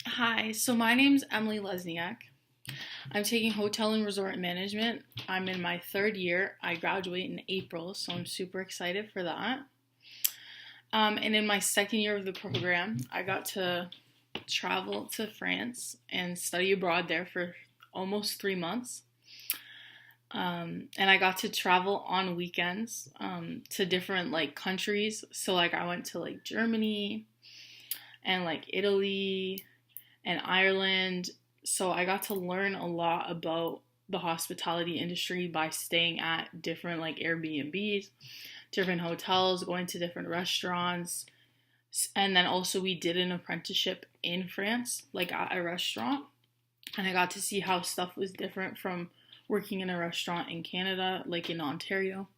Hi, so my name's Emily Lesniak. I'm taking hotel and resort management. I'm in my third year. I graduate in April, so I'm super excited for that. And in my second year of the program, I got to travel to France and study abroad there for almost 3 months. And I got to travel on weekends to different countries. So I went to Germany and Italy and Ireland. So I got to learn a lot about the hospitality industry by staying at different Airbnbs, different hotels, going to different restaurants. And then also we did an apprenticeship in France, at a restaurant. And I got to see how stuff was different from working in a restaurant in Canada, like in Ontario,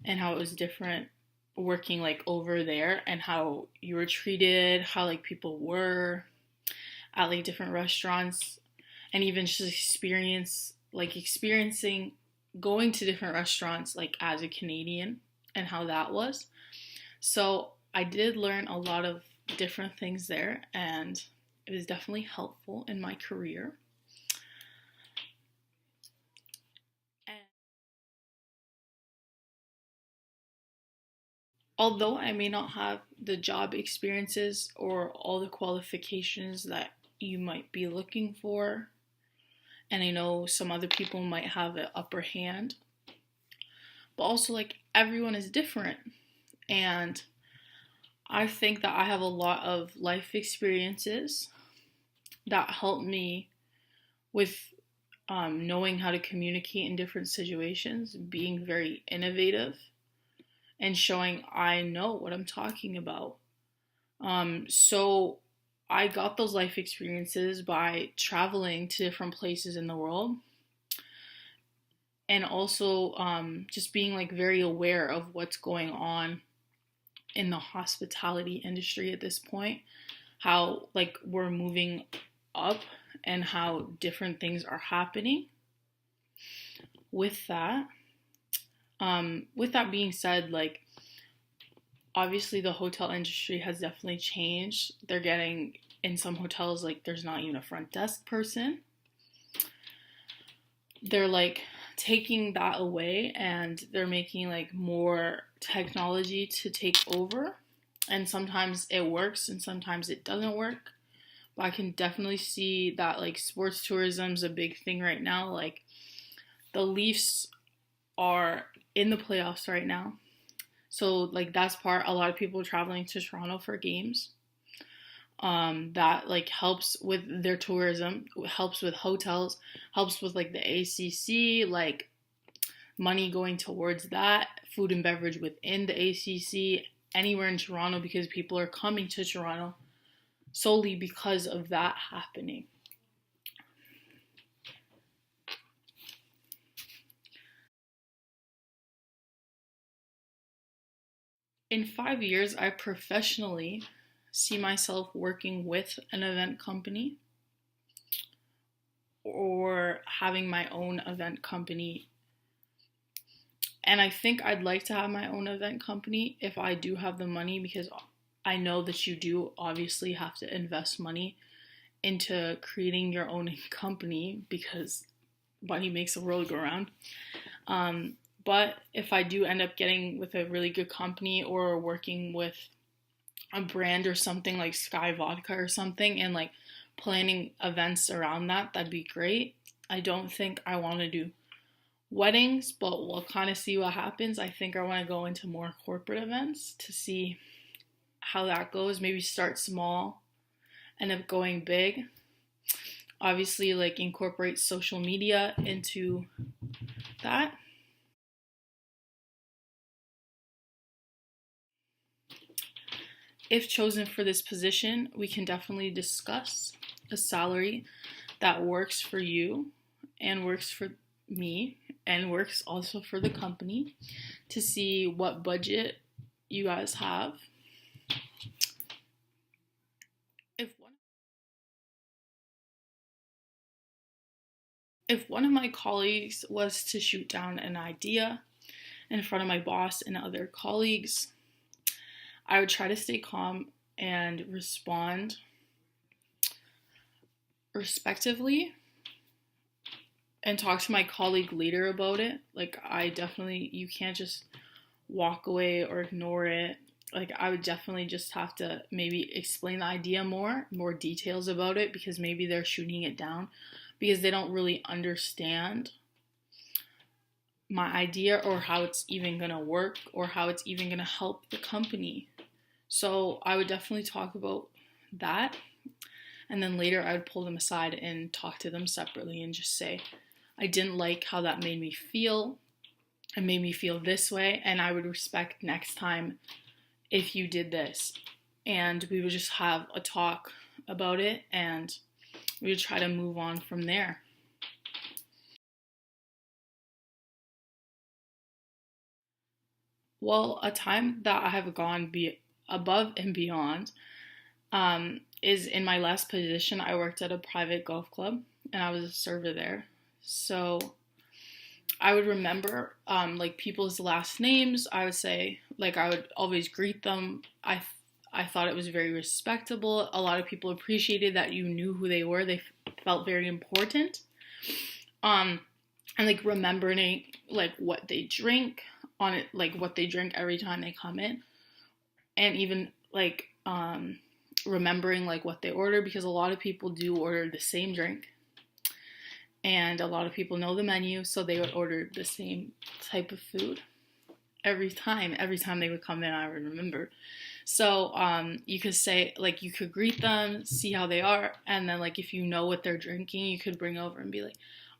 and how it was different working over there and how you were treated, how people were at different restaurants, and even just experiencing going to different restaurants as a Canadian and how that was. So I did learn a lot of different things there, and it was definitely helpful in my career. And although I may not have the job experiences or all the qualifications that you might be looking for, and I know some other people might have an upper hand, but also everyone is different. And I think that I have a lot of life experiences that help me with knowing how to communicate in different situations, being very innovative, and showing I know what I'm talking about. So I got those life experiences by traveling to different places in the world, and also just being very aware of what's going on in the hospitality industry at this point, how we're moving up and how different things are happening. With that, with that being said, obviously the hotel industry has definitely changed. They're getting in some hotels there's not even a front desk person. They're taking that away and they're making more technology to take over, and sometimes it works and sometimes it doesn't work. But I can definitely see that sports tourism is a big thing right now. The Leafs are in the playoffs right now, so that's part. A lot of people are traveling to Toronto for games. That helps with their tourism, helps with hotels, helps with the ACC, money going towards that, food and beverage within the ACC, anywhere in Toronto, because people are coming to Toronto solely because of that happening. In 5 years, I professionally see myself working with an event company or having my own event company. And I think I'd like to have my own event company if I do have the money, because I know that you do obviously have to invest money into creating your own company because money makes the world go round. But if I do end up getting with a really good company or working with a brand or something like Sky Vodka or something, and planning events around that, that'd be great. I don't think I want to do weddings, but we'll kind of see what happens. I think I want to go into more corporate events to see how that goes. Maybe start small, end up going big. Obviously, incorporate social media into that. If chosen for this position, we can definitely discuss a salary that works for you and works for me and works also for the company, to see what budget you guys have. If one if one of my colleagues was to shoot down an idea in front of my boss and other colleagues, I would try to stay calm and respond respectively and talk to my colleague later about it. Like, you can't just walk away or ignore it. Like, I would definitely just have to maybe explain the idea more details about it, because maybe they're shooting it down because they don't really understand my idea or how it's even gonna work or how it's even gonna help the company. So I would definitely talk about that. And then later I would pull them aside and talk to them separately and just say, I didn't like how that made me feel. It made me feel this way, and I would respect next time if you did this. And we would just have a talk about it, and we would try to move on from there. Well, a time that I have gone above and beyond is in my last position. I worked at a private golf club, and I was a server there. So I would remember like people's last names. I would say, like, I would always greet them. I thought it was very respectable. A lot of people appreciated that you knew who they were. They felt very important. And like remembering like what they drink on it, like what they drink every time they come in, and even like remembering like what they order, because a lot of people do order the same drink, and a lot of people know the menu, so they would order the same type of food every time they would come in. I would remember. So you could say, like, you could greet them, see how they are, and then like if you know what they're drinking, you could bring over and be like,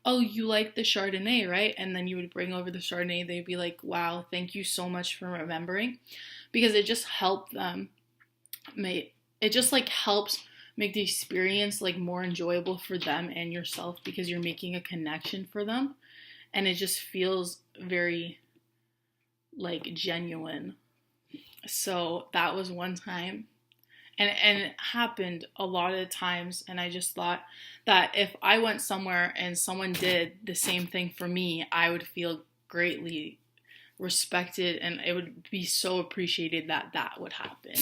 oh, you like the Chardonnay, right? And then you would bring over the Chardonnay. They'd be like, wow, thank you so much for remembering, because it just helped them it just like helps make the experience like more enjoyable for them and yourself, because you're making a connection for them, and it just feels very like genuine. So that was one time, and it happened a lot of times, and I just thought that if I went somewhere and someone did the same thing for me, I would feel greatly respected, and it would be so appreciated that that would happen.